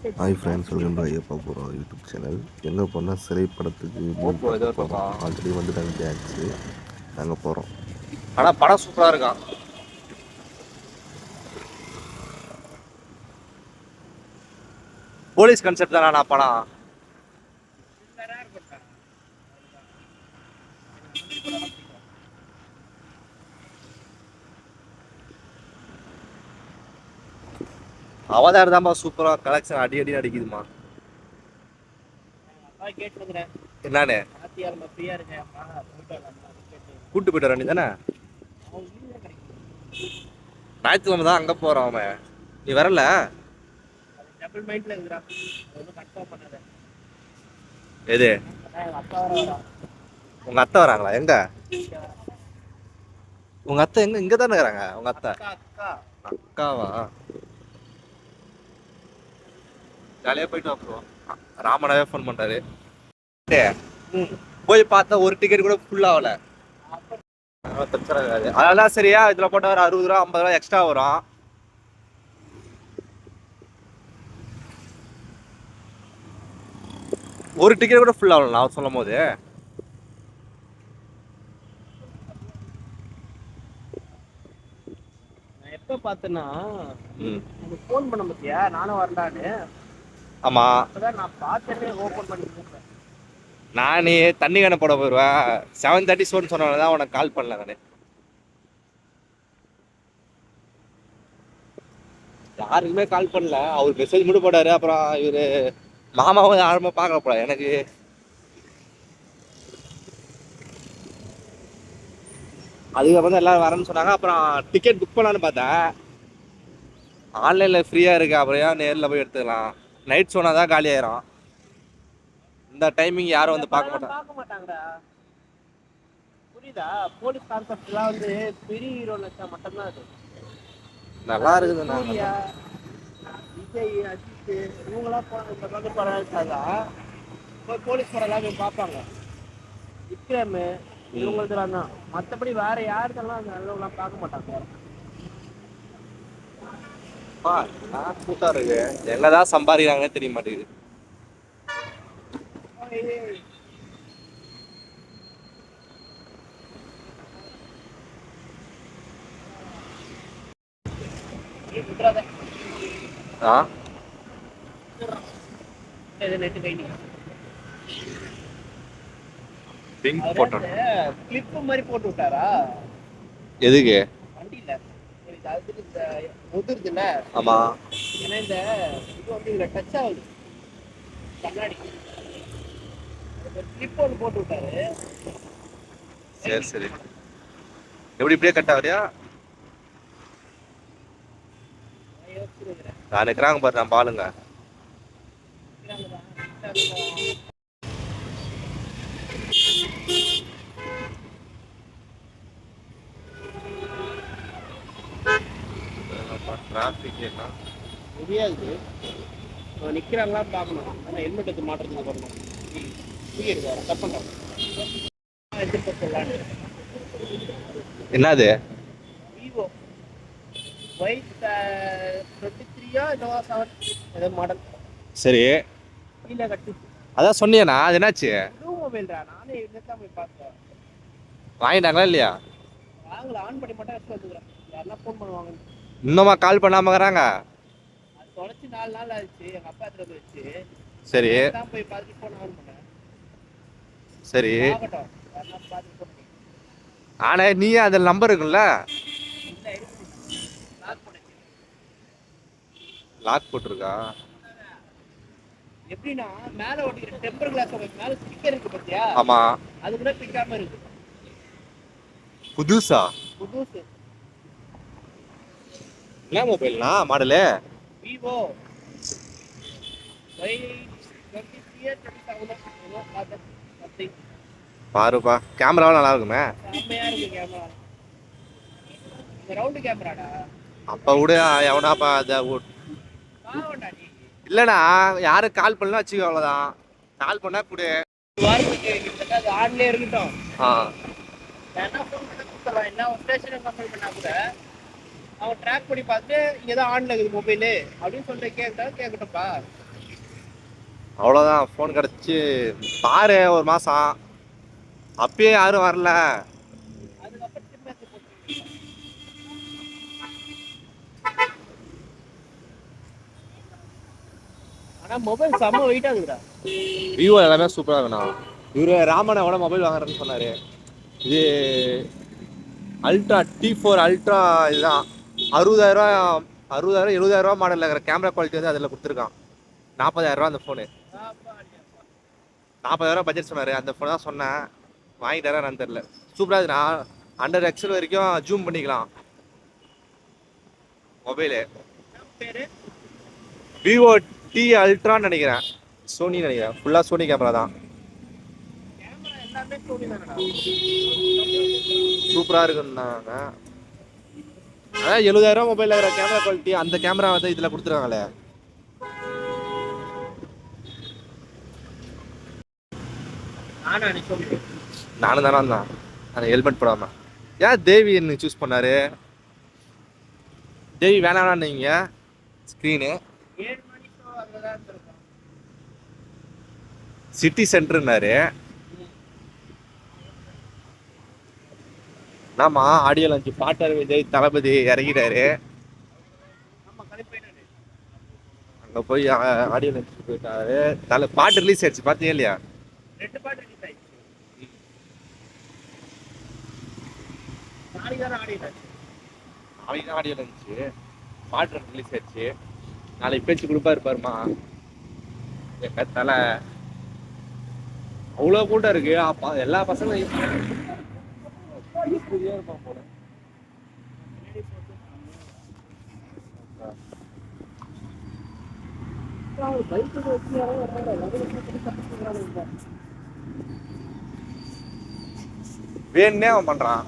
Hi friends, welcome to Ayyappa போகிறோம் YouTube channel. எங்கே போனால் சிறை படத்துக்கு லீவ் பார்க்க போகிறோம். ஆல்ரெடி வந்துட்டாங்க டேக்ஸு. நாங்கள் போகிறோம். ஆனால் படம் சூப்பராக இருக்கான். போலீஸ் கான்செப்ட் தானே நான் படம். அவதார் தான்ப்பா சூப்பரா கலெக்ஷன் அடி அடி அடிக்குதுமா. என்னன்னு கூட்டு போயிட்டு வர தானே. ஞாயிற்றுக்கிழமை தான் அங்கே போகிறான் அவன். நீ வரல? எது உங்க அத்தை வராங்களா? எங்க உங்க அத்தை? எங்க இங்க தானே இருக்கிறாங்க உங்க அத்தை? அக்காவா? ஜாலியா போயிட்டு அப்புறம் ராமனாவே ஃபோன் பண்றாரு. போய் பார்த்தா ஒரு டிக்கெட் கூட ஃபுல் ஆகல. அதெல்லாம் சரியா இதுல போட்ட ஒரு 60 ரூபா 50 ரூபா எக்ஸ்ட்ரா வரும். ஒரு டிக்கெட் கூட ஃபுல் ஆகல நான் சொல்லும் போது. எப்ப பார்த்தேன்னா ஃபோன் பண்ண பத்தியா நானும் வரலான்னு. ஆமா, நான் பார்த்தேனே ஓபன் பண்ணி நானே தண்ணி கேன போட போயிடுவேன். 7:30 ஷோன்னு சொன்னதான் உனக்கு கால் பண்ணல. நானு யாருக்குமே கால் பண்ணல. அவர் மெசேஜ் மட்டும் போட்டாரு. அப்புறம் இவரு மாமாவும் யாருமே பார்க்க போல. எனக்கு அதுக்கப்புறம் தான் எல்லாரும் வரேன்னு சொன்னாங்க. அப்புறம் டிக்கெட் புக் பண்ணலான்னு பார்த்தேன். ஆன்லைனில் ஃப்ரீயாக இருக்கு. அப்புறம் ஏன் நேரில் போய் எடுத்துக்கலாம். நைட் ஷோனா தான் காலி ஆயிரும். இந்த டைமிங் யாரும் வந்து பார்க்க மாட்டாங்கடா. புரியுதா? போலீஸ் கான்செப்ட்லாம் வந்து பெரிய ஹீரோ நடிச்சா மட்டும்தான் அது நல்லா இருக்குது. விஜய், அஜித் இவங்களாம் இந்த மாதிரி படம் எடுத்தாதான் போலீஸ் படம் எல்லாம் போய் பார்ப்பாங்க. விக்ரம் இவங்களுக்குலாம் தான். மற்றபடி வேற யாருக்கெல்லாம் அந்த நல்லவங்களாம் பார்க்க மாட்டாங்க. கூட்டா இருக்கு. எங்கதான் சம்பாதிக்கிறாங்கன்னே தெரிய மாட்டேங்குது. கிளிப் மாதிரி போட்டு விட்டாரா? எதுக்கு? வண்டியில முதிருதுல. ஆமா, ஏன்னா இந்த இது வந்து இதுல டச் ஆகுது கண்ணாடி. கிளிப் ஒன்று போட்டு விட்டாரு. சரி சரி. எப்படி இப்படியே கட் ஆகுறியா? நான் நிற்கிறாங்க பாரு. நான் பாலுங்க டிராஃபிக் என்ன முடியாது. நிக்கிறாங்களா பார்க்கணும். ஆனால் ஹெல்மெட் எடுத்து மாட்டுறதுக்கு வரணும். கட் பண்ணுறாங்க. என்னது? விவோ Y23 ஏதோ மாடல். சரி, கீழே கட்டி அதான் சொன்னியண்ணா. அது என்னாச்சு? புது மொபைல்டா. நானே என்னத்தான் போய் பார்த்தேன். வாங்கிட்டாங்களா இல்லையா? வாங்கல. ஆன் பண்ணி மட்டும் வச்சு வந்துக்கிறேன். யாரெல்லாம் ஃபோன் பண்ணுவாங்க. இன்னுமா கால் பண்ணாம இருக்கிறாங்க? அது தொலைச்சி 4 நாள் ஆச்சு. எங்க அப்பா எடுத்து வச்சு. சரி தான் போய் பார்த்துட்டு ஃபோன் ஆன் பண்ணேன். சரி. ஆகட்டும். யாரெல்லாம் பார்த்துட்டு ஃபோன் பண்ணி. ஆனா நீ அதில் நம்பர் இருக்குல்ல? லாக் போட்டிருக்கா? எப்படின்னா மேல ஓட்டிக்கிற டெம்பர் கிளாஸ் மேல ஸ்டிக்கர் இருக்கு பாத்தியா? ஆமா, அது கூட பிக்காம இருக்கு. புதுசா? புதுசு. என்ன மொபைல்னா மாடலு? விவோ Y23 பாருப்பா, கேமராவும் நல்லா இருக்குமே. செம்மையா இருக்கு கேமரா. இந்த ரவுண்ட் கேமராடா. அப்ப கூட எவனாப்பா அதை பாவண்டா நீ. இல்லைண்ணா, யாரும் கால் பண்ணலாம் வச்சுக்கோ, அவ்வளோதான். கால் பண்ணா கூட வாரத்துக்கு கிட்டத்தட்ட அது ஆன்லயே இருக்கட்டும். ஆ என்ன ஃபோன் பண்ண கொடுத்துடலாம். என்ன ஒரு ஸ்டேஷனுக்கு கம்பல் பண்ணா கூட அவன் ட்ராக் பண்ணி பார்த்துட்டு இங்கே தான் ஆன்ல இருக்குது மொபைலு அப்படின்னு சொல்லிட்டு கேட்கட்டும்ப்பா. அவ்வளோதான் ஃபோன் கிடச்சி பாரு ஒரு மாதம் அப்பயே யாரும் வரல. அதுக்கப்புறம் திரும்ப போட்டு. ஆனா மொபைல் செம்ம வெயிட்டா இருக்குடா. விவோ எல்லாமே சூப்பராக வேணும். இவரு ராமன் எவ்வளோ மொபைல் வாங்குறேன்னு சொன்னார். இது அல்ட்ரா T4 அல்ட்ரா இதுதான் 60,000 70,000 மாடலில் இருக்கிற கேமரா குவாலிட்டி வந்து அதில் கொடுத்துருக்கான். 40,000 அந்த ஃபோனு. 40,000 பட்ஜெட் சொன்னார். அந்த ஃபோன் தான் சொன்னேன். வாங்கிட்டாரா என்னன்னு தெரில. சூப்பராக இருக்குண்ணா. 100x வரைக்கும் ஜூம் பண்ணிக்கலாம் மொபைலு. பேரு விவோ T அல்ட்ரான்னு நினைக்கிறேன். சோனின்னு நினைக்கிறேன். ஃபுல்லாக சோனி கேமரா தான். கேமரா எல்லாமே சோனி தானடா. சூப்பராக இருக்குன்னாங்க. அதான் 70,000 மொபைலில் இருக்கிற கேமரா குவாலிட்டி அந்த கேமரா வந்து இதில் கொடுத்துருக்காங்களே. நானா நீ சொல்லு. நானும் தானே வந்தான் அந்த ஹெல்மெட் போடாம. ஏன் தேவி என்ன சூஸ் பண்ணாரு? தேவி வேணாம் நீங்க ஸ்க்ரீனு 7 மணி ஷோ அங்கதான் இருந்திருக்கும். சிட்டி சென்டர்னாரு. ஆமா ஆடியோ லான்ச் பாட்டார் விஜய் தளபதி இறங்கிட்டாரு. ஆமா கழிப்பேன். அங்கே போய் ஆடியோ லான்ச் போயிட்டாரு. பாட்டு ரிலீஸ் ஆயிடுச்சு பார்த்தீங்க இல்லையா? 2 பாட்டு ரிலீஸ் ஆயிடுச்சு. நாளைக்கு தானே ஆடிட்டாச்சு. நாளைக்கு தான் ஆடியோ லான்ச்சு. பாட்டு ரிலீஸ் ஆயிடுச்சு. நாளைக்கு பேச்சு கொடுப்பாரு பாருமா எங்க தலை. அவ்வளோ கூட்டம் இருக்கு. எல்லா பசங்களும் இருப்பான் போல. வேணுன்னே அவன் பண்றான்.